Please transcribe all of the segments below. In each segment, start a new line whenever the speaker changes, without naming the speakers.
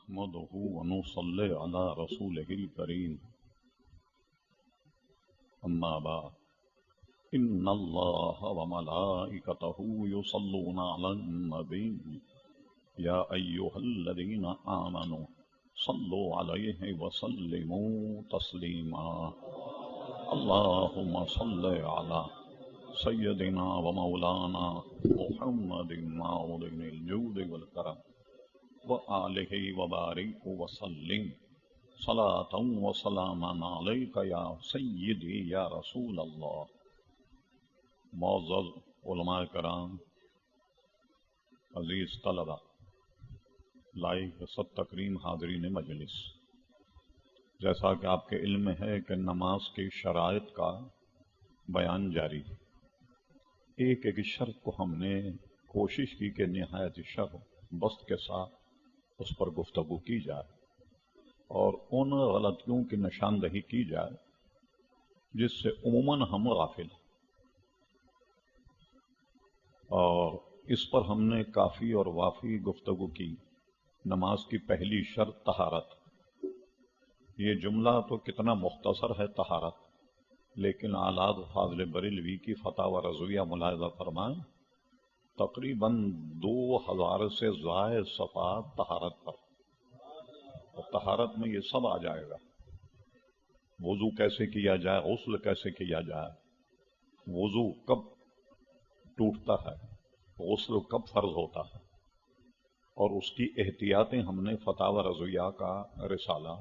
نحمده ونصلي على رسوله الكريم أما بعد إن الله وملائكته يصلون على النبي يا أيها الذين آمنوا صلوا عليه وسلموا تسليما اللهم صل على سيدنا ومولانا محمد معود الجود والكرم وآلہ وبارک وسلم صلاة وسلاما علیک یا سیدی یا رسول اللہ۔ معزز علماء کرام، عزیز طلبہ، لائق عزت تکریم حاضرین مجلس، جیسا کہ آپ کے علم میں ہے کہ نماز کی شرائط کا بیان جاری ہے۔ ایک ایک شرط کو ہم نے کوشش کی کہ نہایت شرح بسط کے ساتھ اس پر گفتگو کی جائے اور ان غلطیوں کی نشاندہی کی جائے جس سے عموماً ہم غافل ہیں، اور اس پر ہم نے کافی اور وافی گفتگو کی۔ نماز کی پہلی شرط طہارت۔ یہ جملہ تو کتنا مختصر ہے طہارت، لیکن اعلیٰ فاضل بریلوی کی فتاوی رضویہ ملاحظہ فرمائیں، تقریباً 2000 سے زائد صفحات طہارت پر، اور طہارت میں یہ سب آ جائے گا۔ وضو کیسے کیا جائے، غسل کیسے کیا جائے، وضو کب ٹوٹتا ہے، غسل کب فرض ہوتا ہے، اور اس کی احتیاطیں ہم نے فتاوی رضویہ کا رسالہ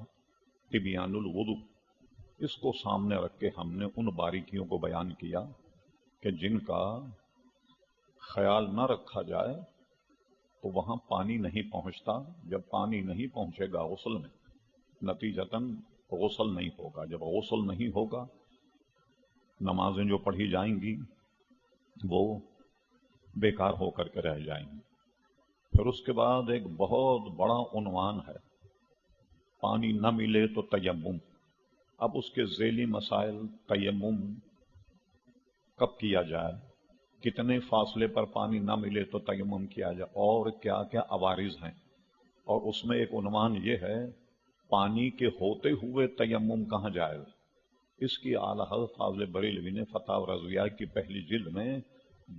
تبیان الوضو، اس کو سامنے رکھ کے ہم نے ان باریکیوں کو بیان کیا کہ جن کا خیال نہ رکھا جائے تو وہاں پانی نہیں پہنچتا۔ جب پانی نہیں پہنچے گا غسل میں، نتیجتاً غسل نہیں ہوگا۔ جب غسل نہیں ہوگا، نمازیں جو پڑھی جائیں گی وہ بیکار ہو کر کے رہ جائیں گی۔ پھر اس کے بعد ایک بہت بڑا عنوان ہے، پانی نہ ملے تو تیمم۔ اب اس کے ذیلی مسائل، تیمم کب کیا جائے، کتنے فاصلے پر پانی نہ ملے تو تیمم کیا جائے، اور کیا کیا عوارض ہیں۔ اور اس میں ایک عنوان یہ ہے، پانی کے ہوتے ہوئے تیمم کہاں جائز۔ اس کی اعلیٰ حضرت فاضل بریلوی نے فتاوی رضویہ کی پہلی جلد میں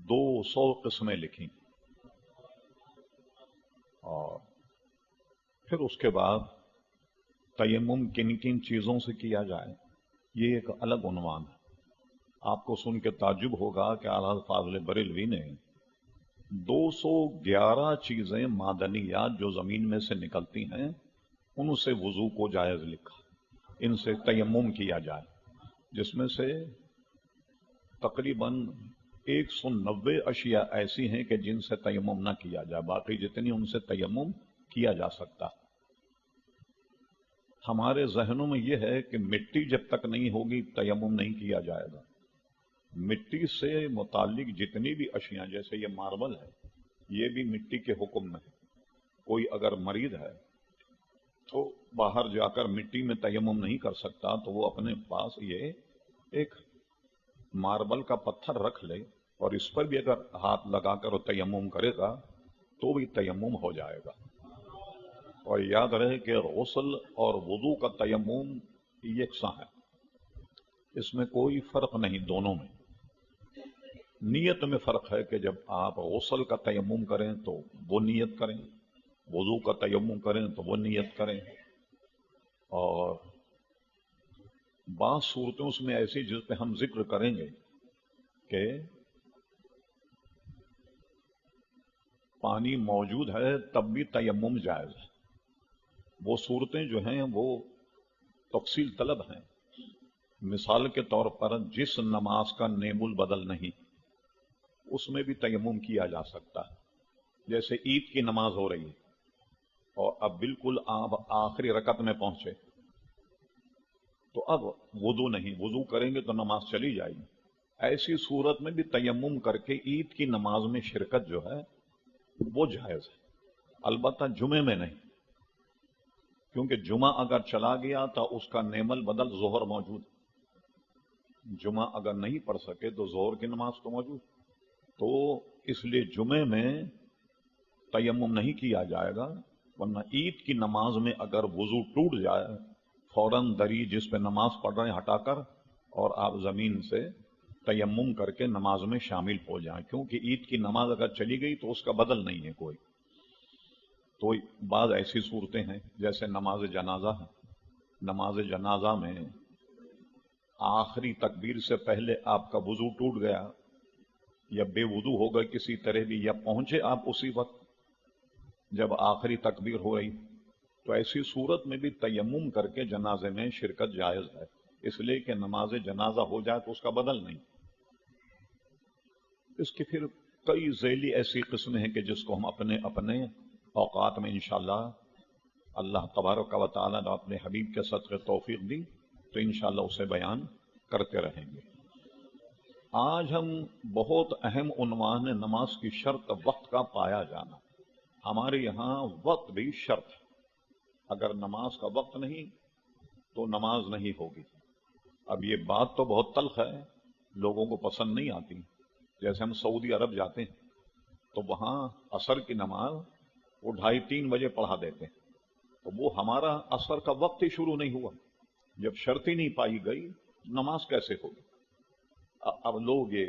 200 قسمیں لکھی، اور پھر اس کے بعد تیمم کن کن چیزوں سے کیا جائے، یہ ایک الگ عنوان ہے۔ آپ کو سن کے تعجب ہوگا کہ اعلیٰ فاضل بریلوی نے 211 چیزیں معدنیات جو زمین میں سے نکلتی ہیں ان سے وضو کو جائز لکھا، ان سے تیمم کیا جائے، جس میں سے تقریباً 190 اشیاء ایسی ہیں کہ جن سے تیمم نہ کیا جائے، باقی جتنی ان سے تیمم کیا جا سکتا۔ ہمارے ذہنوں میں یہ ہے کہ مٹی جب تک نہیں ہوگی تیمم نہیں کیا جائے گا۔ مٹی سے متعلق جتنی بھی اشیاء، جیسے یہ ماربل ہے، یہ بھی مٹی کے حکم میں ہے۔ کوئی اگر مریض ہے تو باہر جا کر مٹی میں تیمم نہیں کر سکتا، تو وہ اپنے پاس یہ ایک ماربل کا پتھر رکھ لے، اور اس پر بھی اگر ہاتھ لگا کر وہ تیمم کرے گا تو بھی تیمم ہو جائے گا۔ اور یاد رہے کہ غسل اور وضو کا تیمم یکساں ہے، اس میں کوئی فرق نہیں، دونوں میں نیت میں فرق ہے کہ جب آپ غسل کا تیمم کریں تو وہ نیت کریں، وضو کا تیمم کریں تو وہ نیت کریں۔ اور بعض صورتیں اس میں ایسی جس پہ ہم ذکر کریں گے کہ پانی موجود ہے تب بھی تیمم جائز ہے۔ وہ صورتیں جو ہیں وہ تفصیل طلب ہیں۔ مثال کے طور پر جس نماز کا نیم البدل نہیں، اس میں بھی تیمم کیا جا سکتا ہے۔ جیسے عید کی نماز ہو رہی ہے اور اب بالکل آپ آخری رکعت میں پہنچے، تو اب وضو نہیں، وضو کریں گے تو نماز چلی جائے گی۔ ایسی صورت میں بھی تیمم کر کے عید کی نماز میں شرکت جو ہے وہ جائز ہے، البتہ جمعے میں نہیں، کیونکہ جمعہ اگر چلا گیا تو اس کا نیم البدل ظہر موجود، جمعہ اگر نہیں پڑھ سکے تو ظہر کی نماز تو موجود، تو اس لیے جمعے میں تیمم نہیں کیا جائے گا، ورنہ عید کی نماز میں اگر وضو ٹوٹ جائے فوراً دری جس پہ نماز پڑھ رہے ہیں ہٹا کر اور آپ زمین سے تیمم کر کے نماز میں شامل ہو جائیں، کیونکہ عید کی نماز اگر چلی گئی تو اس کا بدل نہیں ہے کوئی۔ تو بعض ایسی صورتیں ہیں جیسے نماز جنازہ ہے، نماز جنازہ میں آخری تکبیر سے پہلے آپ کا وضو ٹوٹ گیا یا بے وضو ہو گئے کسی طرح بھی، یا پہنچے آپ اسی وقت جب آخری تکبیر ہو رہی، تو ایسی صورت میں بھی تیمم کر کے جنازے میں شرکت جائز ہے، اس لیے کہ نماز جنازہ ہو جائے تو اس کا بدل نہیں۔ اس کی پھر کئی ذیلی ایسی قسمیں ہیں کہ جس کو ہم اپنے اپنے اوقات میں انشاءاللہ اللہ تبارک و تعالیٰ نے اپنے حبیب کے صدقے توفیق دی تو انشاءاللہ اسے بیان کرتے رہیں گے۔ آج ہم بہت اہم عنوان ہے نماز کی شرط وقت کا پایا جانا۔ ہمارے یہاں وقت بھی شرط ہے، اگر نماز کا وقت نہیں تو نماز نہیں ہوگی۔ اب یہ بات تو بہت تلخ ہے، لوگوں کو پسند نہیں آتی۔ جیسے ہم سعودی عرب جاتے ہیں تو وہاں عصر کی نماز وہ 2:30-3 بجے پڑھا دیتے ہیں، تو وہ ہمارا عصر کا وقت ہی شروع نہیں ہوا، جب شرط ہی نہیں پائی گئی نماز کیسے ہوگی؟ اب لوگ یہ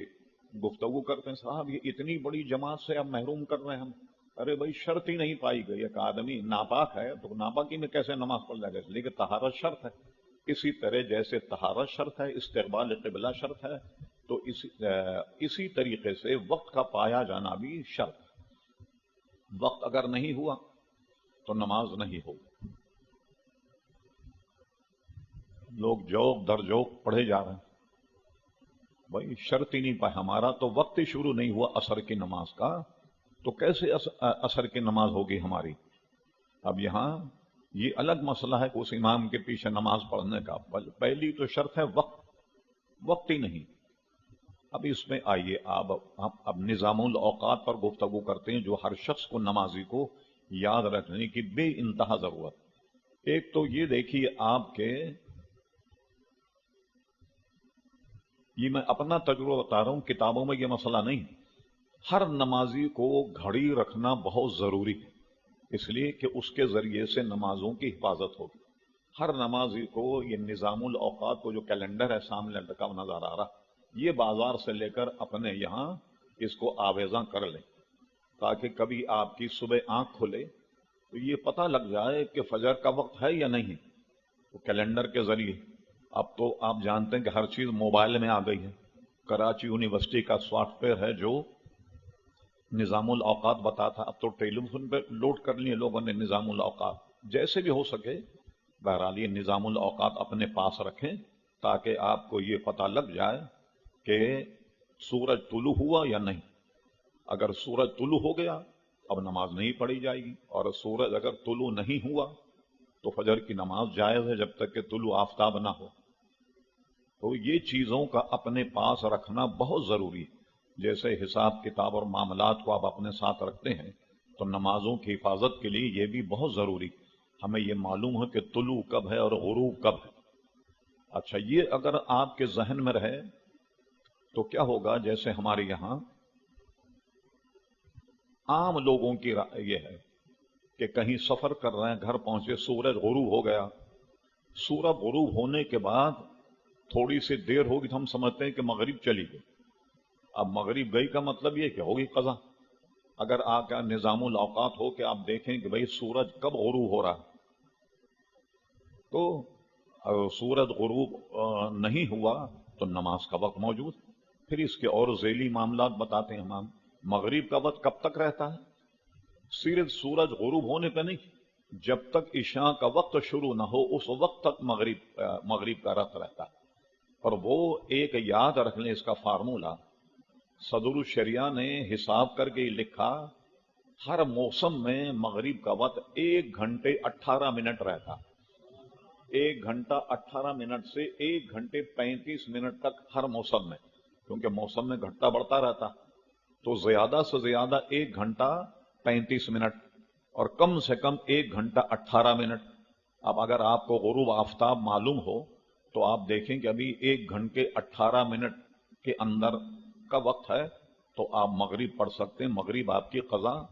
گفتگو کرتے ہیں، صاحب یہ اتنی بڑی جماعت سے اب محروم کر رہے ہیں ہم۔ ارے بھائی شرط ہی نہیں پائی گئی، ایک آدمی ناپاک ہے تو ناپاکی میں کیسے نماز پڑھ جائے گا؟ اس لیے کہ طہارت شرط ہے۔ اسی طرح جیسے طہارت شرط ہے، استقبال قبلہ شرط ہے، تو اسی طریقے سے وقت کا پایا جانا بھی شرط ہے۔ وقت اگر نہیں ہوا تو نماز نہیں ہوگی۔ لوگ جوق در جوق پڑھے جا رہے ہیں، بھائی شرط ہی نہیں پائے، ہمارا تو وقت ہی شروع نہیں ہوا عصر کی نماز کا، تو کیسے عصر کی نماز ہوگی ہماری؟ اب یہاں یہ الگ مسئلہ ہے کہ اس امام کے پیچھے نماز پڑھنے کا، پہلی تو شرط ہے وقت ہی نہیں۔ اب اس میں آئیے اب نظام الاوقات پر گفتگو کرتے ہیں جو ہر شخص کو نمازی کو یاد رکھنے کی بے انتہا ضرورت۔ ایک تو یہ دیکھیے آپ کے، یہ میں اپنا تجربہ بتا رہا ہوں، کتابوں میں یہ مسئلہ نہیں، ہر نمازی کو گھڑی رکھنا بہت ضروری ہے، اس لیے کہ اس کے ذریعے سے نمازوں کی حفاظت ہوگی۔ ہر نمازی کو یہ نظام الاوقات کو جو کیلنڈر ہے سامنے لٹکا نظر آ رہا، یہ بازار سے لے کر اپنے یہاں اس کو آویزاں کر لیں، تاکہ کبھی آپ کی صبح آنکھ کھلے تو یہ پتہ لگ جائے کہ فجر کا وقت ہے یا نہیں۔ تو کیلنڈر کے ذریعے، اب تو آپ جانتے ہیں کہ ہر چیز موبائل میں آ گئی ہے، کراچی یونیورسٹی کا سافٹ ویئر ہے جو نظام الاوقات بتاتا، اب تو ٹیلی فون پہ لوڈ کر لیے لوگوں نے نظام الاوقات۔ جیسے بھی ہو سکے بہرحال یہ نظام الاوقات اپنے پاس رکھیں تاکہ آپ کو یہ پتہ لگ جائے کہ سورج طلوع ہوا یا نہیں۔ اگر سورج طلوع ہو گیا اب نماز نہیں پڑھی جائے گی، اور سورج اگر طلوع نہیں ہوا تو فجر کی نماز جائز ہے جب تک کہ طلوع آفتاب نہ ہو۔ تو یہ چیزوں کا اپنے پاس رکھنا بہت ضروری ہے۔ جیسے حساب کتاب اور معاملات کو آپ اپنے ساتھ رکھتے ہیں تو نمازوں کی حفاظت کے لیے یہ بھی بہت ضروری، ہمیں یہ معلوم ہے کہ طلوع کب ہے اور غروب کب ہے۔ اچھا یہ اگر آپ کے ذہن میں رہے تو کیا ہوگا، جیسے ہمارے یہاں عام لوگوں کی یہ ہے کہ کہیں سفر کر رہے ہیں، گھر پہنچے سورج غروب ہو گیا، سورج غروب ہونے کے بعد تھوڑی سی دیر ہوگی تو ہم سمجھتے ہیں کہ مغرب چلی گئی۔ اب مغرب گئی کا مطلب یہ کہ ہوگی قضا۔ اگر آپ کا نظام الاوقات ہو کہ آپ دیکھیں کہ بھئی سورج کب غروب ہو رہا، تو سورج غروب نہیں ہوا تو نماز کا وقت موجود۔ پھر اس کے اور ذیلی معاملات بتاتے ہیں ہم، مغرب کا وقت کب تک رہتا ہے؟ صرف سورج غروب ہونے پہ نہیں، جب تک عشاء کا وقت شروع نہ ہو اس وقت تک مغرب کا وقت رہتا ہے۔ اور وہ ایک یاد رکھ لیں اس کا فارمولہ، صدر الشریعہ نے حساب کر کے لکھا، ہر موسم میں مغرب کا وقت 1 گھنٹے 18 منٹ رہتا، 1 گھنٹہ 18 منٹ سے 1 گھنٹے 35 منٹ تک ہر موسم میں، کیونکہ موسم میں گھٹتا بڑھتا رہتا، تو زیادہ سے زیادہ 1 گھنٹہ 35 منٹ اور کم سے کم 1 گھنٹہ 18 منٹ۔ اب اگر آپ کو غروب آفتاب معلوم ہو تو آپ دیکھیں کہ ابھی 1 گھنٹے 18 منٹ کے اندر کا وقت ہے تو آپ مغرب پڑھ سکتے ہیں، مغرب آپ کی قضا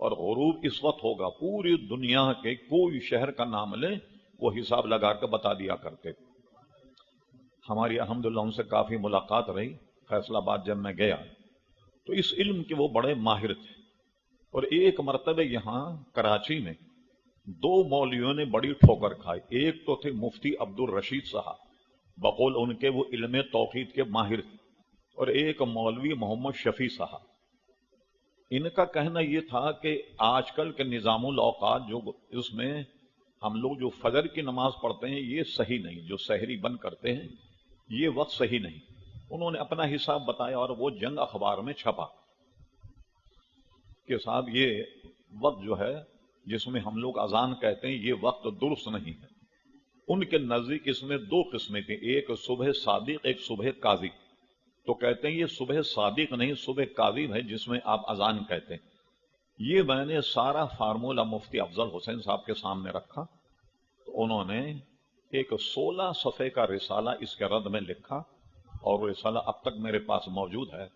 اور غروب اس وقت ہوگا، پوری دنیا کے کوئی شہر کا نام لیں وہ حساب لگا کے بتا دیا کرتے تھے۔ ہماری الحمدللہ ان سے کافی ملاقات رہی۔ فیصل آباد جب میں گیا تو اس علم کے وہ بڑے ماہر تھے، اور ایک مرتبہ یہاں کراچی میں دو مولویوں نے بڑی ٹھوکر کھائی۔ ایک تو تھے مفتی عبد الرشید صاحب، بقول ان کے وہ علم توحید کے ماہر تھے، اور ایک مولوی محمد شفیع صاحب۔ ان کا کہنا یہ تھا کہ آج کل کے نظام الاوقات جو اس میں ہم لوگ جو فجر کی نماز پڑھتے ہیں یہ صحیح نہیں، جو سحری بند کرتے ہیں یہ وقت صحیح نہیں۔ انہوں نے اپنا حساب بتایا اور وہ جنگ اخبار میں چھپا کہ صاحب یہ وقت جو ہے جس میں ہم لوگ اذان کہتے ہیں یہ وقت درست نہیں ہے۔ ان کے نزدیک اس میں دو قسمیں تھیں، ایک صبح صادق، ایک صبح کاذب۔ تو کہتے ہیں یہ صبح صادق نہیں، صبح کاذب ہے جس میں آپ اذان کہتے ہیں۔ یہ میں نے سارا فارمولہ مفتی افضل حسین صاحب کے سامنے رکھا، تو انہوں نے ایک 16 صفحے کا رسالہ اس کے رد میں لکھا، اور وہ رسالہ اب تک میرے پاس موجود ہے۔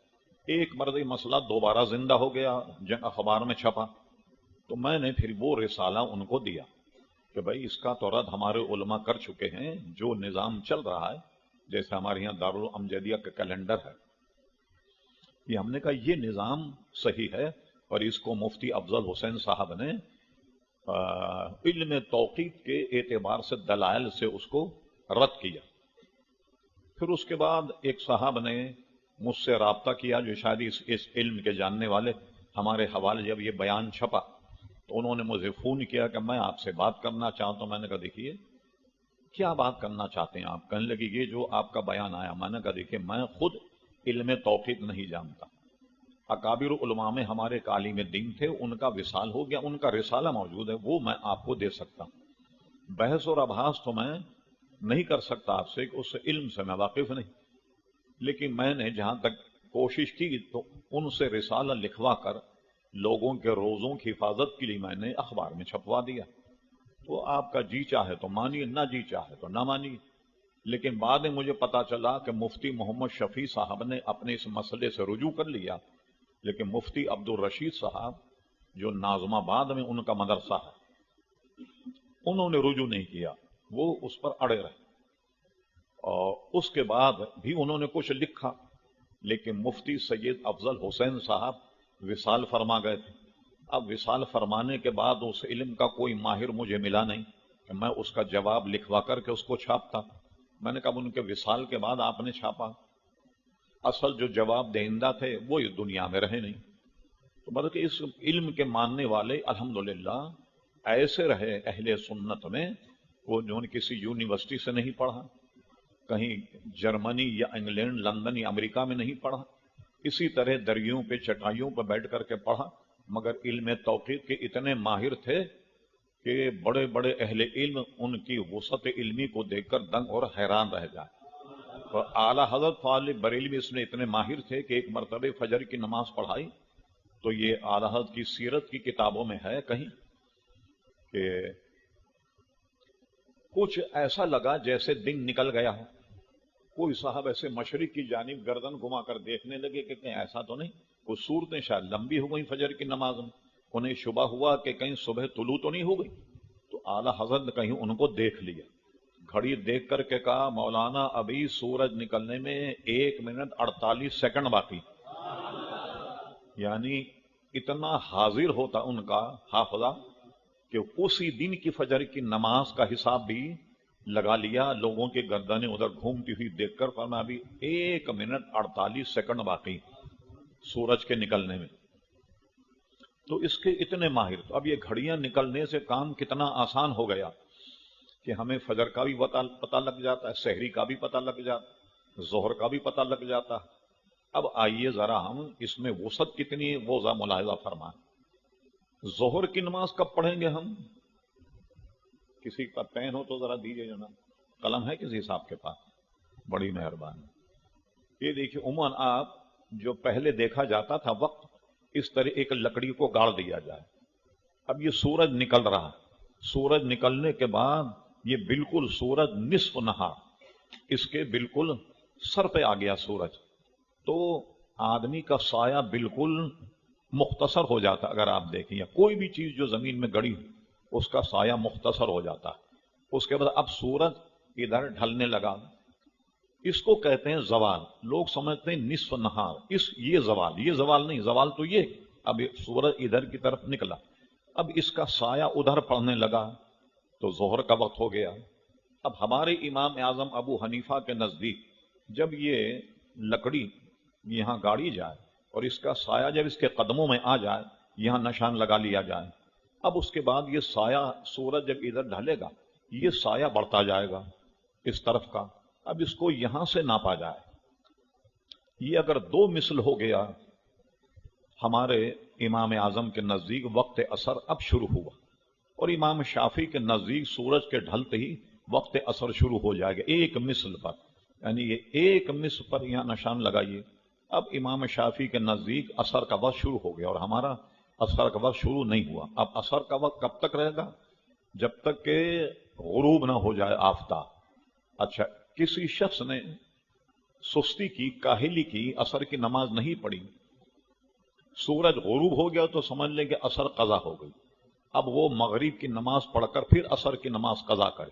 ایک مرضی مسئلہ دوبارہ زندہ ہو گیا، جنگ اخبار میں چھپا، تو میں نے پھر وہ رسالہ ان کو دیا کہ بھائی اس کا تو رد ہمارے علماء کر چکے ہیں۔ جو نظام چل رہا ہے جیسے ہمارے یہاں دارالامجدیہ کا کیلنڈر ہے، یہ ہم نے کہا یہ نظام صحیح ہے، اور اس کو مفتی افضل حسین صاحب نے علم توقیت کے اعتبار سے دلائل سے اس کو رد کیا۔ پھر اس کے بعد ایک صاحب نے مجھ سے رابطہ کیا جو شاید اس علم کے جاننے والے، ہمارے حوالے جب یہ بیان چھپا تو انہوں نے مجھے فون کیا کہ میں آپ سے بات کرنا چاہتا ہوں۔ میں نے کہا دیکھیے کیا بات کرنا چاہتے ہیں آپ؟ کہنے لگے یہ جو آپ کا بیان آیا۔ میں نے کہا دیکھیے میں خود علم توقیت نہیں جانتا، اکابر علماء میں ہمارے ایک عالم دین تھے، ان کا وصال ہو گیا، ان کا رسالہ موجود ہے، وہ میں آپ کو دے سکتا ہوں۔ بحث اور ابحاث تو میں نہیں کر سکتا آپ سے، کہ اس علم سے میں واقف نہیں، لیکن میں نے جہاں تک کوشش کی تو ان سے رسالہ لکھوا کر لوگوں کے روزوں کی حفاظت کے لیے میں نے اخبار میں چھپوا دیا۔ تو آپ کا جی چاہے تو مانیے، نہ جی چاہے تو نہ مانیے۔ لیکن بعد میں مجھے پتا چلا کہ مفتی محمد شفیع صاحب نے اپنے اس مسئلے سے رجوع کر لیا، لیکن مفتی عبد الرشید صاحب جو ناظم آباد میں ان کا مدرسہ ہے انہوں نے رجوع نہیں کیا، وہ اس پر اڑے رہے، اور اس کے بعد بھی انہوں نے کچھ لکھا، لیکن مفتی سید افضل حسین صاحب وصال فرما گئے تھے۔ اب وصال فرمانے کے بعد اس علم کا کوئی ماہر مجھے ملا نہیں کہ میں اس کا جواب لکھوا کر کے اس کو چھاپتا۔ میں نے کہا ان کے وصال کے بعد آپ نے چھاپا، اصل جو جواب دہندہ تھے وہ اس دنیا میں رہے نہیں۔ تو بلکہ اس علم کے ماننے والے الحمدللہ ایسے رہے اہل سنت میں، وہ جو کسی یونیورسٹی سے نہیں پڑھا، کہیں جرمنی یا انگلینڈ، لندن یا امریکہ میں نہیں پڑھا، اسی طرح دریوں پہ چٹائیوں پہ بیٹھ کر کے پڑھا، مگر علم توقیت کے اتنے ماہر تھے کہ بڑے بڑے اہل علم ان کی وسعت علمی کو دیکھ کر دنگ اور حیران رہ جائے۔ اور اعلیٰ حضرت فاضل بریلوی اس میں اتنے ماہر تھے کہ ایک مرتبہ فجر کی نماز پڑھائی تو یہ اعلیٰ حضرت کی سیرت کی کتابوں میں ہے کہیں کہ کچھ ایسا لگا جیسے دن نکل گیا ہو۔ کوئی صاحب ایسے مشرق کی جانب گردن گھما کر دیکھنے لگے کہ کہیں ایسا تو نہیں، کچھ صورتیں شاید لمبی ہو گئی فجر کی نماز میں، انہیں شبہ ہوا کہ کہیں صبح طلوع تو نہیں ہو گئی۔ تو اعلیٰ حضرت نے کہیں ان کو دیکھ لیا، گھڑی دیکھ کر کے کہا مولانا ابھی سورج نکلنے میں 1 منٹ 48 سیکنڈ باقی۔ یعنی اتنا حاضر ہوتا ان کا حافظہ کہ اسی دن کی فجر کی نماز کا حساب بھی لگا لیا، لوگوں کی گردنیں ادھر گھومتی ہوئی دیکھ کر فرمایا ابھی 1 منٹ 48 سیکنڈ باقی سورج کے نکلنے میں۔ تو اس کے اتنے ماہر، تو اب یہ گھڑیاں نکلنے سے کام کتنا آسان ہو گیا کہ ہمیں فجر کا بھی پتہ لگ جاتا ہے، سحری کا بھی پتہ لگ جاتا، ظہر کا بھی پتہ لگ جاتا۔ اب آئیے ذرا ہم اس میں وسعت کتنی ہے وہ ذرا ملاحظہ فرمائیں۔ ظہر کی نماز کب پڑھیں گے ہم؟ کسی کا پین ہو تو ذرا دیجیے جناب، قلم ہے کسی صاحب کے پاس؟ بڑی مہربانی۔ یہ دیکھیے عموماً آپ جو پہلے دیکھا جاتا تھا وقت اس طرح ایک لکڑی کو گاڑ دیا جائے، اب یہ سورج نکل رہا، سورج نکلنے کے بعد یہ بالکل سورج نصف نہار اس کے بالکل سر پہ آ گیا سورج، تو آدمی کا سایہ بالکل مختصر ہو جاتا. اگر آپ دیکھیں یا کوئی بھی چیز جو زمین میں گڑی ہو اس کا سایہ مختصر ہو جاتا. اس کے بعد اب سورج ادھر ڈھلنے لگا، اس کو کہتے ہیں زوال. لوگ سمجھتے ہیں نصف نہار، یہ زوال نہیں. زوال تو یہ اب سورج ادھر کی طرف نکلا، اب اس کا سایہ ادھر پڑنے لگا تو ظہر کا وقت ہو گیا. اب ہمارے امام اعظم ابو حنیفہ کے نزدیک جب یہ لکڑی یہاں گاڑی جائے اور اس کا سایہ جب اس کے قدموں میں آ جائے، یہاں نشان لگا لیا جائے، اب اس کے بعد یہ سایہ سورج جب ادھر ڈھلے گا یہ سایہ بڑھتا جائے گا اس طرف کا. اب اس کو یہاں سے ناپا جائے، یہ اگر 2 مثل ہو گیا. ہمارے امام اعظم کے نزدیک وقت عصر اب شروع ہوا، اور امام شافعی کے نزدیک سورج کے ڈھلتے ہی وقت عصر شروع ہو جائے گا 1 مثل پر. یعنی یہ 1 مثل پر یہاں نشان لگائیے. اب امام شافعی کے نزدیک عصر کا وقت شروع ہو گیا، اور ہمارا عصر کا وقت شروع نہیں ہوا. اب عصر کا وقت کب تک رہے گا؟ جب تک کہ غروب نہ ہو جائے آفتاب. اچھا، کسی شخص نے سستی کی، کاہلی کی، عصر کی نماز نہیں پڑھی، سورج غروب ہو گیا تو سمجھ لیں کہ عصر قضا ہو گئی. اب وہ مغرب کی نماز پڑھ کر پھر عصر کی نماز قضا کرے.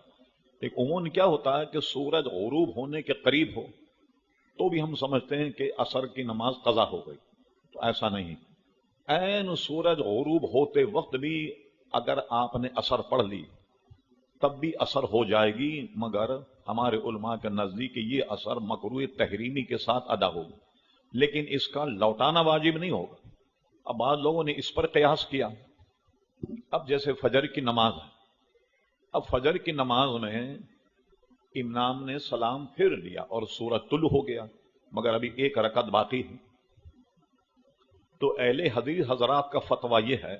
ایک عموماً کیا ہوتا ہے کہ سورج غروب ہونے کے قریب ہو تو بھی ہم سمجھتے ہیں کہ عصر کی نماز قضا ہو گئی. تو ایسا نہیں، عین سورج غروب ہوتے وقت بھی اگر آپ نے عصر پڑھ لی تب بھی عصر ہو جائے گی، مگر ہمارے علماء کے نزدیک یہ عصر مکروہ تحریمی کے ساتھ ادا ہوگی، لیکن اس کا لوٹانا واجب نہیں ہوگا. اب بعض لوگوں نے اس پر قیاس کیا. اب جیسے فجر کی نماز ہے، اب فجر کی نماز میں امام نے سلام پھر لیا اور سورج طلوع ہو گیا، مگر ابھی 1 رکعت باقی ہے. تو اہل حدیث حضرات کا فتویٰ یہ ہے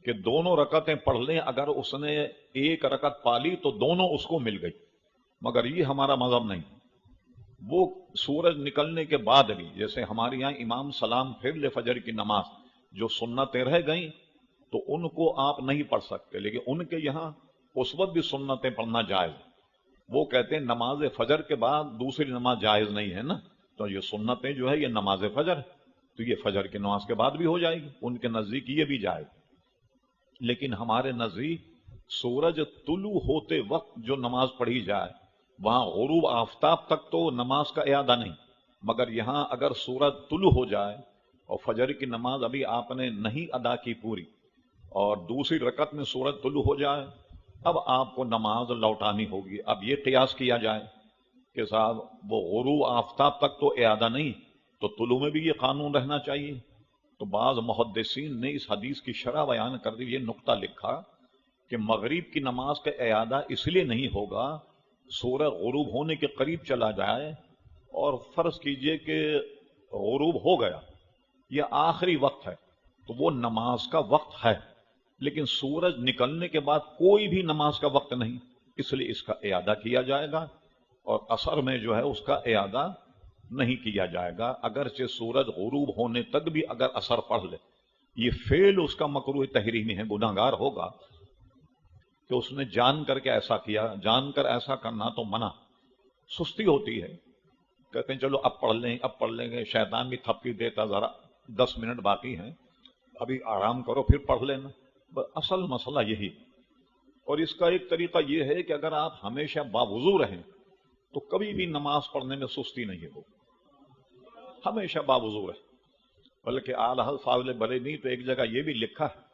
کہ دونوں رکعتیں پڑھ لیں. اگر اس نے 1 رکعت پالی تو دونوں اس کو مل گئی، مگر یہ ہمارا مذہب نہیں. وہ سورج نکلنے کے بعد بھی، جیسے ہمارے یہاں امام سلام پھر لے فجر کی نماز، جو سنتیں رہ گئیں تو ان کو آپ نہیں پڑھ سکتے، لیکن ان کے یہاں اس وقت بھی سنتیں پڑھنا جائز. وہ کہتے ہیں نماز فجر کے بعد دوسری نماز جائز نہیں ہے نا، تو یہ سنتیں جو ہے یہ نماز فجر، تو یہ فجر کی نماز کے بعد بھی ہو جائے گی. ان کے نزدیک یہ بھی جائز. لیکن ہمارے نزدیک سورج طلوع ہوتے وقت جو نماز پڑھی جائے، وہاں غروب آفتاب تک تو نماز کا اعادہ نہیں، مگر یہاں اگر سورج طلوع ہو جائے اور فجر کی نماز ابھی آپ نے نہیں ادا کی پوری اور دوسری رکعت میں سورج طلوع ہو جائے، اب آپ کو نماز لوٹانی ہوگی. اب یہ قیاس کیا جائے کہ صاحب وہ غروب آفتاب تک تو اعادہ نہیں، تو طلوع میں بھی یہ قانون رہنا چاہیے. تو بعض محدثین نے اس حدیث کی شرح بیان کر دی، یہ نقطہ لکھا کہ مغرب کی نماز کا اعادہ اس لیے نہیں ہوگا، سورج غروب ہونے کے قریب چلا جائے اور فرض کیجئے کہ غروب ہو گیا، یہ آخری وقت ہے تو وہ نماز کا وقت ہے، لیکن سورج نکلنے کے بعد کوئی بھی نماز کا وقت نہیں، اس لیے اس کا اعادہ کیا جائے گا. اور عصر میں جو ہے اس کا اعادہ نہیں کیا جائے گا، اگرچہ سورج غروب ہونے تک بھی اگر عصر پڑھ لے. یہ فعل اس کا مکروہ تحریمی ہے، گناہگار ہوگا کہ اس نے جان کر کے ایسا کیا. جان کر ایسا کرنا تو منع، سستی ہوتی ہے. کہتے ہیں چلو اب پڑھ لیں گے، شیطان بھی تھپکی دیتا ذرا 10 منٹ باقی ہیں ابھی آرام کرو پھر پڑھ لینا. بس اصل مسئلہ یہی. اور اس کا ایک طریقہ یہ ہے کہ اگر آپ ہمیشہ باوضو رہیں تو کبھی بھی نماز پڑھنے میں سستی نہیں ہو، ہمیشہ باوضو رہیں. بلکہ اعلیٰ حضرت فاضل بریلوی تو ایک جگہ یہ بھی لکھا ہے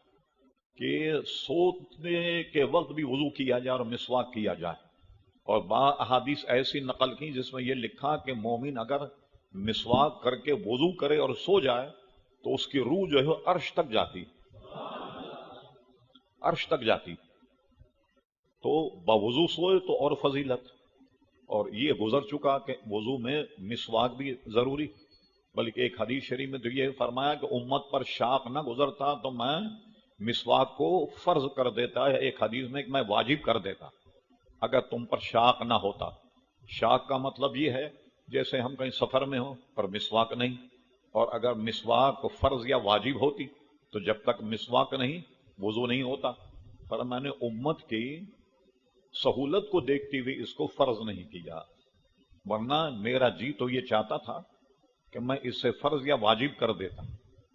کہ سونے کے وقت بھی وضو کیا جائے اور مسواک کیا جائے. اور بعض احادیث ایسی نقل کی جس میں یہ لکھا کہ مومن اگر مسواک کر کے وضو کرے اور سو جائے تو اس کی روح جو ہے عرش تک جاتی، عرش تک جاتی. تو باوضو سوئے تو اور فضیلت. اور یہ گزر چکا کہ وضو میں مسواک بھی ضروری. بلکہ ایک حدیث شریف میں تو یہ فرمایا کہ امت پر شاق نہ گزرتا تو میں مسواک کو فرض کر دیتا ہے. ایک حدیث میں کہ میں واجب کر دیتا اگر تم پر شاق نہ ہوتا. شاق کا مطلب یہ ہے جیسے ہم کہیں سفر میں ہوں پر مسواک نہیں، اور اگر مسواک فرض یا واجب ہوتی تو جب تک مسواک نہیں وضو نہیں ہوتا. پر میں نے امت کی سہولت کو دیکھتی ہوئی اس کو فرض نہیں کیا، ورنہ میرا جی تو یہ چاہتا تھا کہ میں اس سے فرض یا واجب کر دیتا.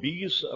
20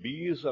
20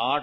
8,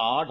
8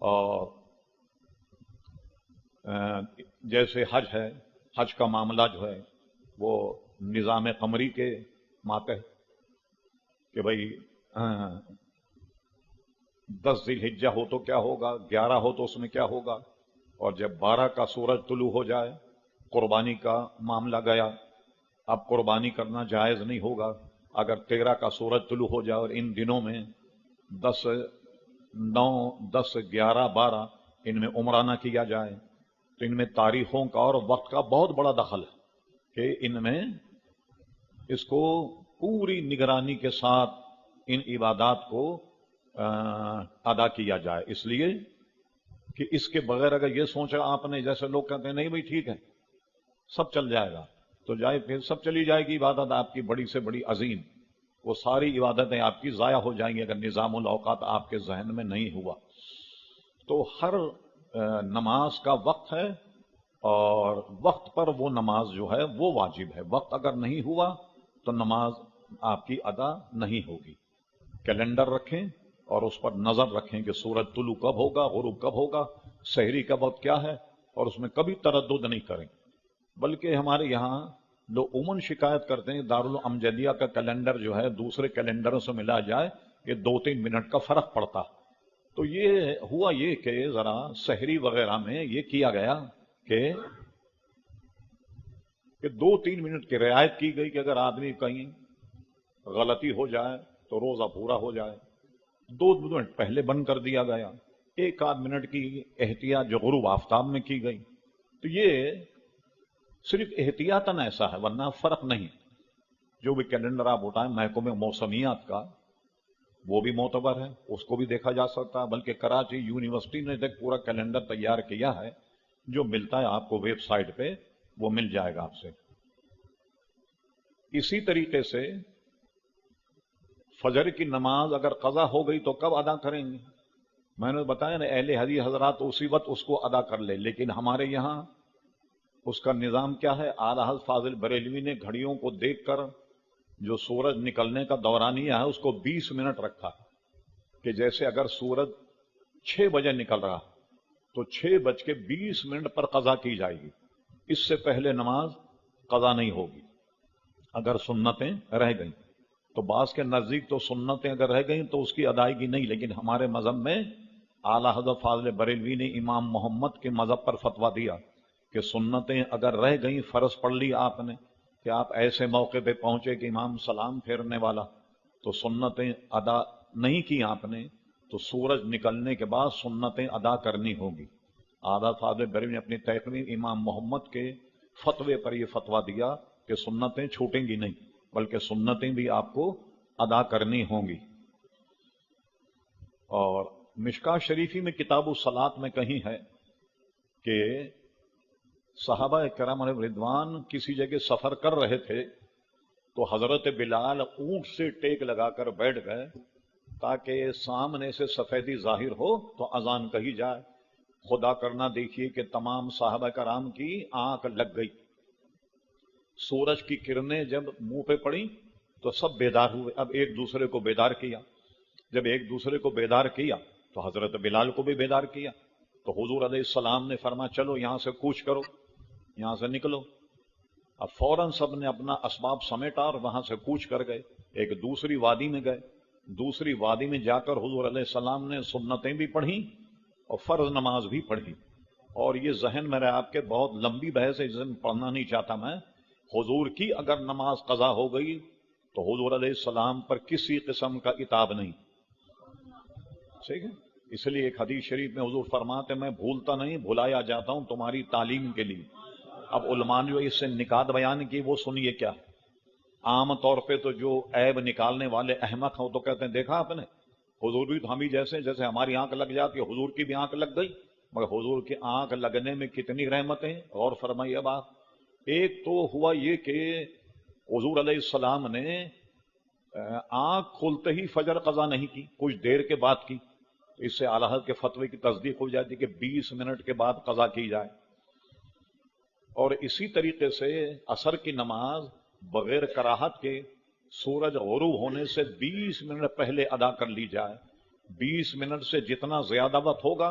اور جیسے حج ہے، حج کا معاملہ جو ہے وہ نظام قمری کے ماتحت کہ بھئی 10 ذی الحجہ ہو تو کیا ہوگا، 11 ہو تو اس میں کیا ہوگا، اور جب 12 کا سورج طلوع ہو جائے قربانی کا معاملہ گیا. اب قربانی کرنا جائز نہیں ہوگا اگر 13 کا سورج طلوع ہو جائے، اور ان دنوں میں 10 9 10 11 12 ان میں عمرہ نہ کیا جائے تو ان میں تاریخوں کا اور وقت کا بہت بڑا دخل ہے کہ ان میں اس کو پوری نگرانی کے ساتھ ان عبادات کو ادا کیا جائے. اس لیے کہ اس کے بغیر اگر یہ سوچا آپ نے، جیسے لوگ کہتے ہیں نہیں بھائی ٹھیک ہے سب چل جائے گا، تو جائے پھر سب چلی جائے گی عبادت آپ کی بڑی سے بڑی عظیم، وہ ساری عبادتیں آپ کی ضائع ہو جائیں گی اگر نظام الاوقات آپ کے ذہن میں نہیں ہوا. تو ہر نماز کا وقت ہے، اور وقت پر وہ نماز جو ہے وہ واجب ہے. وقت اگر نہیں ہوا تو نماز آپ کی ادا نہیں ہوگی. کیلنڈر رکھیں اور اس پر نظر رکھیں کہ سورج طلوع کب ہوگا، غروب کب ہوگا، سحری کا وقت کیا ہے، اور اس میں کبھی تردد نہیں کریں. بلکہ ہمارے یہاں لوگ عموماً شکایت کرتے ہیں دارالامجدیہ کا کیلنڈر جو ہے دوسرے کیلنڈروں سے ملا جائے کہ 2-3 منٹ کا فرق پڑتا. تو یہ ہوا یہ کہ ذرا سحری وغیرہ میں یہ کیا گیا کہ 2-3 منٹ کی رعایت کی گئی کہ اگر آدمی کہیں غلطی ہو جائے تو روزہ پورا ہو جائے. 2 منٹ پہلے بند کر دیا گیا، 1-8 منٹ کی احتیاط جو غروب آفتاب میں کی گئی. تو یہ صرف احتیاطاً ایسا ہے، ورنہ فرق نہیں. جو بھی کیلنڈر آپ اٹھائیں محکمہ موسمیات کا وہ بھی معتبر ہے، اس کو بھی دیکھا جا سکتا ہے. بلکہ کراچی یونیورسٹی نے ایک پورا کیلنڈر تیار کیا ہے جو ملتا ہے آپ کو ویب سائٹ پہ، وہ مل جائے گا آپ سے. اسی طریقے سے فجر کی نماز اگر قضا ہو گئی تو کب ادا کریں گے؟ میں نے بتایا نا اہل حدیث حضرات اسی وقت اس کو ادا کر لے، لیکن ہمارے یہاں اس کا نظام کیا ہے؟ اعلی حضرت فاضل بریلوی نے گھڑیوں کو دیکھ کر جو سورج نکلنے کا دورانیہ ہے اس کو 20 منٹ رکھا کہ جیسے اگر سورج 6 بجے نکل رہا تو 6:20 پر قضا کی جائے گی. اس سے پہلے نماز قضا نہیں ہوگی اگر سنتیں رہ گئیں. تو بعض کے نزدیک تو سنتیں اگر رہ گئیں تو اس کی ادائیگی نہیں، لیکن ہمارے مذہب میں اعلیٰ حضرت فاضل بریلوی نے امام محمد کے مذہب پر فتویٰ دیا کہ سنتیں اگر رہ گئیں، فرض پڑھ لی آپ نے کہ آپ ایسے موقع پہ پہنچے کہ امام سلام پھیرنے والا، تو سنتیں ادا نہیں کی آپ نے، تو سورج نکلنے کے بعد سنتیں ادا کرنی ہوگی. اعلیٰ فاضل بریلوی نے اپنی تحقیق امام محمد کے فتوے پر یہ فتویٰ دیا کہ سنتیں چھوٹیں گی نہیں بلکہ سنتیں بھی آپ کو ادا کرنی ہوں گی. اور مشکاہ شریفی میں کتاب الصلاۃ میں کہیں ہے کہ صحابہ کرام علیہ رضوان کسی جگہ سفر کر رہے تھے تو حضرت بلال اونٹ سے ٹیک لگا کر بیٹھ گئے تاکہ سامنے سے سفیدی ظاہر ہو تو اذان کہی جائے. خدا کرنا دیکھیے کہ تمام صحابہ کرام کی آنکھ لگ گئی. سورج کی کرنیں جب منہ پہ پڑی تو سب بیدار ہوئے. اب ایک دوسرے کو بیدار کیا. جب ایک دوسرے کو بیدار کیا تو حضرت بلال کو بھی بیدار کیا. تو حضور علیہ السلام نے فرمایا چلو یہاں سے کوچ کرو، یہاں سے نکلو. اب فوراً سب نے اپنا اسباب سمیٹا اور وہاں سے کوچ کر گئے. ایک دوسری وادی میں گئے. دوسری وادی میں جا کر حضور علیہ السلام نے سنتیں بھی پڑھی اور فرض نماز بھی پڑھی. اور یہ ذہن میں رہا، آپ کے بہت لمبی بحث ہے، اس میں پڑھنا نہیں چاہتا میں. حضور کی اگر نماز قضا ہو گئی تو حضور علیہ السلام پر کسی قسم کا عتاب نہیں. ٹھیک ہے؟ اس لیے ایک حدیث شریف میں حضور فرماتے میں بھولتا نہیں بھلایا جاتا ہوں تمہاری تعلیم کے لیے. اب علماء نے جو اس سے نکات بیان کی وہ سنیے کیا. عام طور پہ تو جو عیب نکالنے والے احمق ہیں وہ تو کہتے ہیں دیکھا آپ نے حضور بھی تو ہم ہی جیسے ہماری آنکھ لگ جاتی ہے حضور کی بھی آنکھ لگ گئی. مگر حضور کی آنکھ لگنے میں کتنی رحمتیں. اور فرمائیے بات، ایک تو ہوا یہ کہ حضور علیہ السلام نے آنکھ کھلتے ہی فجر قضا نہیں کی، کچھ دیر کے بعد کی. اس سے اعلیٰ حضرت کے فتوے کی تصدیق ہو جاتی کہ 20 منٹ کے بعد قضا کی جائے. اور اسی طریقے سے عصر کی نماز بغیر کراہت کے سورج غروب ہونے سے 20 منٹ پہلے ادا کر لی جائے. 20 منٹ سے جتنا زیادہ وقت ہوگا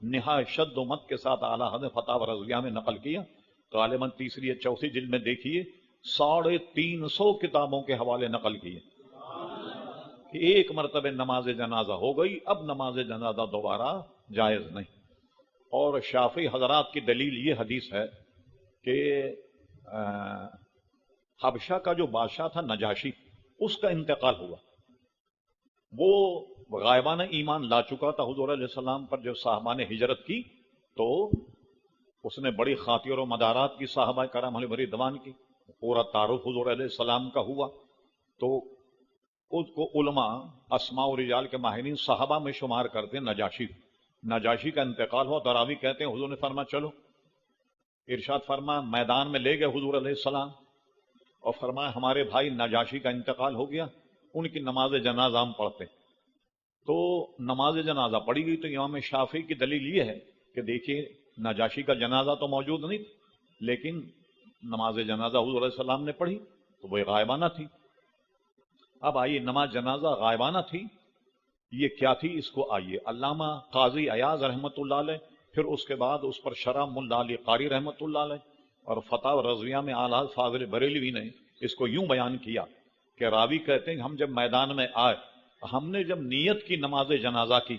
نہایت شد و مت کے ساتھ اعلیٰ حضرت فتح و رضویہ میں نقل کیا، غالباً تیسری یا چوتھی جلد میں دیکھیے 350 کتابوں کے حوالے نقل کیے کہ ایک مرتبہ نماز جنازہ ہو گئی، اب نماز جنازہ دوبارہ جائز نہیں۔ اور شافعی حضرات کی دلیل یہ حدیث ہے کہ حبشہ کا جو بادشاہ تھا نجاشی، اس کا انتقال ہوا، وہ غائبانہ ایمان لا چکا تھا حضور علیہ السلام پر۔ جب صحابہ نے ہجرت کی تو اس نے بڑی خاطر و مدارات کی صحابہ کرام علیہ رضوان کی، پورا تعارف حضور علیہ السلام کا ہوا، تو اس کو علماء اسماء و رجال کے ماہرین صحابہ میں شمار کرتے نجاشی کا انتقال ہوا، دراوی کہتے ہیں حضور نے فرمایا چلو، ارشاد فرمایا میدان میں لے گئے حضور علیہ السلام اور فرمایا ہمارے بھائی نجاشی کا انتقال ہو گیا، ان کی نماز جنازہ ہم پڑھتے۔ تو نماز جنازہ پڑھی گئی تو امام شافعی کی دلیل یہ ہے کہ دیکھیے نجاشی کا جنازہ تو موجود نہیں، لیکن نماز جنازہ حضور علیہ السلام نے پڑھی تو وہ غائبانہ تھی۔ اب آئیے نماز جنازہ غائبانہ تھی، یہ کیا تھی؟ اس کو آئیے علامہ قاضی ایاز رحمۃ اللہ علیہ، پھر اس کے بعد اس پر شرح ملا علی قاری رحمۃ اللہ علیہ اور فتح و رضویہ میں اعلیٰ فاضل بریلوی نے اس کو یوں بیان کیا کہ راوی کہتے ہیں ہم جب میدان میں آئے، ہم نے جب نیت کی نماز جنازہ کی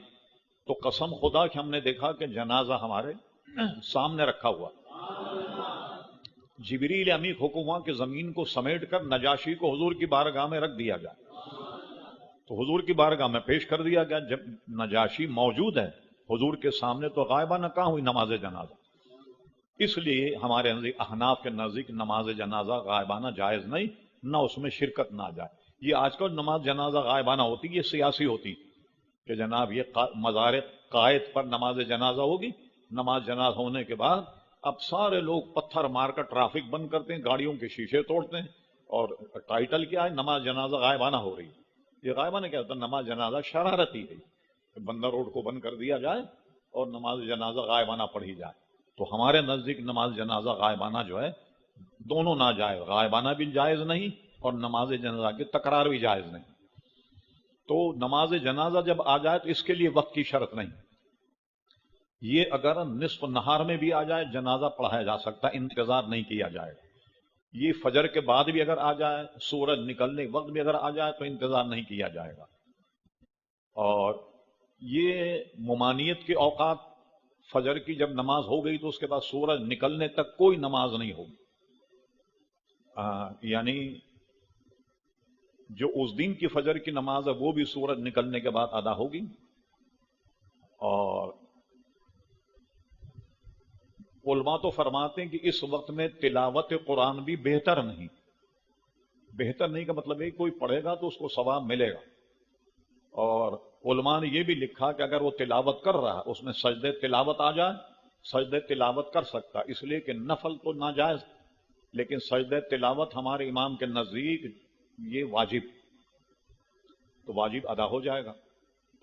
تو قسم خدا کہ ہم نے دیکھا کہ جنازہ ہمارے سامنے رکھا ہوا، جبریل امی حکم ہوا کہ زمین کو سمیٹ کر نجاشی کو حضور کی بارگاہ میں رکھ دیا جائے، تو حضور کی بارگاہ میں پیش کر دیا گیا۔ جب نجاشی موجود ہے حضور کے سامنے تو غائبانہ کہاں ہوئی نماز جنازہ؟ اس لیے ہمارے احناف کے نزدیک نماز جنازہ غائبانہ جائز نہیں، نہ اس میں شرکت نہ جائے۔ یہ آج کل نماز جنازہ غائبانہ ہوتی، یہ سیاسی ہوتی کہ جناب یہ مزار قائد پر نماز جنازہ ہوگی، نماز جنازہ ہونے کے بعد اب سارے لوگ پتھر مار کر ٹریفک بند کرتے ہیں، گاڑیوں کے شیشے توڑتے ہیں، اور ٹائٹل کیا ہے؟ نماز جنازہ غائبانہ ہو رہی ہے۔ یہ غائبانہ کیا ہوتا ہے؟ نماز جنازہ شرارتی ہے کہ بندہ روڈ کو بند کر دیا جائے اور نماز جنازہ غائبانہ پڑھی جائے۔ تو ہمارے نزدیک نماز جنازہ غائبانہ جو ہے دونوں ناجائز، غائبانہ بھی جائز نہیں اور نماز جنازہ کی تکرار بھی جائز نہیں۔ تو نماز جنازہ جب آ جائے تو اس کے لیے وقت کی شرط نہیں، یہ اگر نصف نہار میں بھی آ جائے جنازہ پڑھایا جا سکتا، انتظار نہیں کیا جائے گا۔ یہ فجر کے بعد بھی اگر آ جائے، سورج نکلنے وقت بھی اگر آ جائے تو انتظار نہیں کیا جائے گا۔ اور یہ ممانعت کے اوقات، فجر کی جب نماز ہو گئی تو اس کے بعد سورج نکلنے تک کوئی نماز نہیں ہوگی، یعنی جو اس دن کی فجر کی نماز ہے وہ بھی سورج نکلنے کے بعد ادا ہوگی۔ اور علماء تو فرماتے ہیں کہ اس وقت میں تلاوت قرآن بھی بہتر نہیں کا مطلب ہے کوئی پڑھے گا تو اس کو ثواب ملے گا، اور علماء نے یہ بھی لکھا کہ اگر وہ تلاوت کر رہا ہے اس میں سجدے تلاوت آ جائے، سجدے تلاوت کر سکتا، اس لیے کہ نفل تو ناجائز، لیکن سجدے تلاوت ہمارے امام کے نزدیک یہ واجب، تو واجب ادا ہو جائے گا۔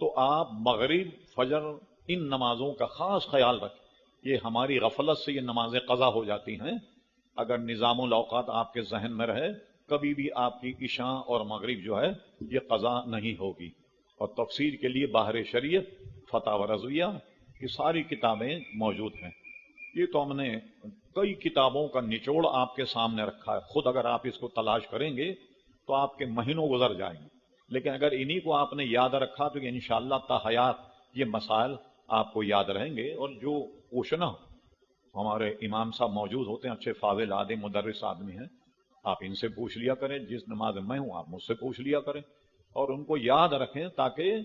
تو آپ مغرب فجر ان نمازوں کا خاص خیال رکھیں، یہ ہماری غفلت سے یہ نمازیں قضا ہو جاتی ہیں۔ اگر نظام الاوقات آپ کے ذہن میں رہے کبھی بھی آپ کی عشاء اور مغرب جو ہے یہ قضا نہیں ہوگی۔ اور تفسیر کے لیے باہر شریعت، فتح و رضویہ، یہ ساری کتابیں موجود ہیں۔ یہ تو ہم نے کئی کتابوں کا نچوڑ آپ کے سامنے رکھا ہے، خود اگر آپ اس کو تلاش کریں گے تو آپ کے مہینوں گزر جائیں گے، لیکن اگر انہی کو آپ نے یاد رکھا تو انشاءاللہ تا حیات یہ مسائل آپ کو یاد رہیں گے۔ اور جو پوچھنا ہمارے امام صاحب موجود ہوتے ہیں، اچھے فاضل عادی مدرس آدمی ہیں، آپ ان سے پوچھ لیا کریں، جس نماز میں ہوں آپ مجھ سے پوچھ لیا کریں، اور ان کو یاد رکھیں تاکہ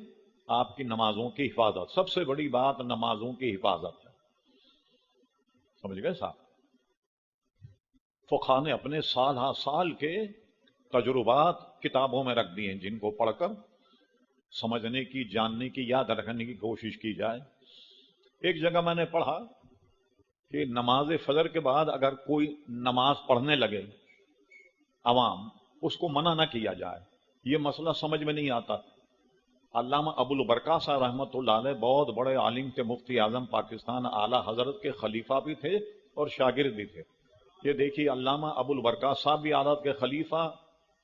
آپ کی نمازوں کی حفاظت، سب سے بڑی بات نمازوں کی حفاظت ہے، سمجھ گئے صاحب؟ فقہا نے اپنے سال ہا سال کے تجربات کتابوں میں رکھ دیے ہیں، جن کو پڑھ کر سمجھنے کی، جاننے کی، یاد رکھنے کی کوشش کی جائے۔ ایک جگہ میں نے پڑھا کہ نماز فجر کے بعد اگر کوئی نماز پڑھنے لگے عوام، اس کو منع نہ کیا جائے، یہ مسئلہ سمجھ میں نہیں آتا۔ علامہ ابو البرکات صاحب رحمۃ اللہ علیہ بہت بڑے عالم تھے، مفتی اعظم پاکستان، اعلیٰ حضرت کے خلیفہ بھی تھے اور شاگرد بھی تھے۔ یہ دیکھیے علامہ ابو البرکات صاحب بھی اعلیٰ کے خلیفہ،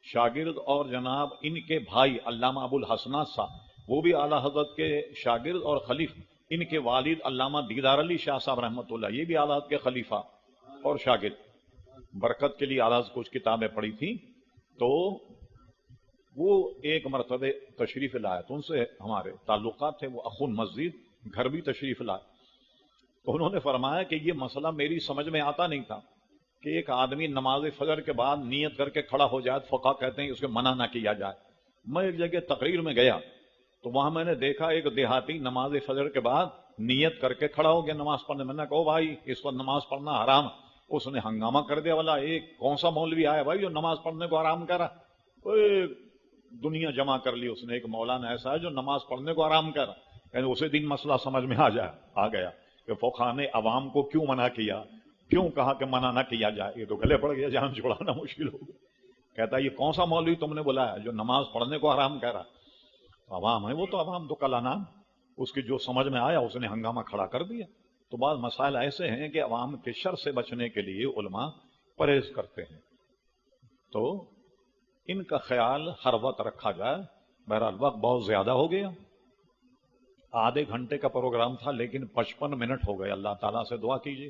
شاگرد، اور جناب ان کے بھائی علامہ ابو الحسنات صاحب وہ بھی اعلیٰ حضرت کے شاگرد اور خلیفہ، ان کے والد علامہ دیدار علی شاہ صاحب رحمۃ اللہ، یہ بھی آلات کے خلیفہ اور شاگرد، برکت کے لیے آلات کچھ کتابیں پڑھی تھیں، تو وہ ایک مرتبہ تشریف لائے تو ان سے ہمارے تعلقات تھے، وہ اخون مسجد گھر بھی تشریف لائے، تو انہوں نے فرمایا کہ یہ مسئلہ میری سمجھ میں آتا نہیں تھا کہ ایک آدمی نماز فجر کے بعد نیت کر کے کھڑا ہو جائے، فقہ کہتے ہیں اس کے منع نہ کیا جائے۔ میں ایک جگہ تقریر میں گیا تو وہاں میں نے دیکھا ایک دیہاتی نماز فجر کے بعد نیت کر کے کھڑا ہو گیا نماز پڑھنے، میں نے کہا بھائی اس پر نماز پڑھنا حرام، اس نے ہنگامہ کر دیا، والا ایک کون سا مولوی آیا بھائی جو نماز پڑھنے کو حرام کرا؟ دنیا جمع کر لی اس نے، ایک مولانا ایسا ہے جو نماز پڑھنے کو حرام کرا، یعنی اسی دن مسئلہ سمجھ میں آ گیا کہ فقہا نے عوام کو کیوں منع کیا، کیوں کہا کہ منع نہ کیا جائے، یہ تو گلے پڑ گیا، جان چھڑانا مشکل ہو گیا۔ کہتا ہے یہ کون سا مولوی تم نے بلایا جو نماز پڑھنے کو حرام کرا؟ عوام ہے وہ، تو عوام تو کلا نام، اس کی جو سمجھ میں آیا اس نے ہنگامہ کھڑا کر دیا۔ تو بعض مسائل ایسے ہیں کہ عوام کے شر سے بچنے کے لیے علماء پرہیز کرتے ہیں، تو ان کا خیال ہر وقت رکھا جائے۔ بہرحال وقت بہت زیادہ ہو گیا، آدھے گھنٹے کا پروگرام تھا لیکن 55 منٹ ہو گئے۔ اللہ تعالیٰ سے دعا کیجیے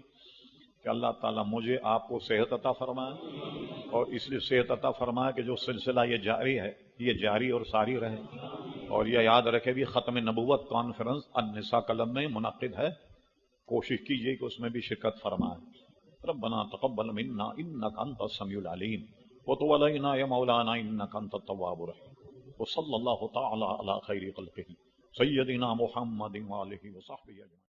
کہ اللہ تعالیٰ مجھے آپ کو صحت عطا فرمائے، اور اس لیے صحت عطا فرمائے کہ جو سلسلہ یہ جاری ہے یہ جاری اور ساری رہے، اور یہ یاد رکھے بھی ختم نبوت کانفرنس النساء کلب میں منعقد ہے، کوشش کیجیے کہ اس میں بھی شرکت فرمائے۔ ربنا تقبل منا انک انت السمیع العلیم وتب علینا یا مولانا انک انت التواب الرحیم، وصلی اللہ تعالی علی خیر خلقہ سیدنا محمد وآلہ وصحبہ اجمعین۔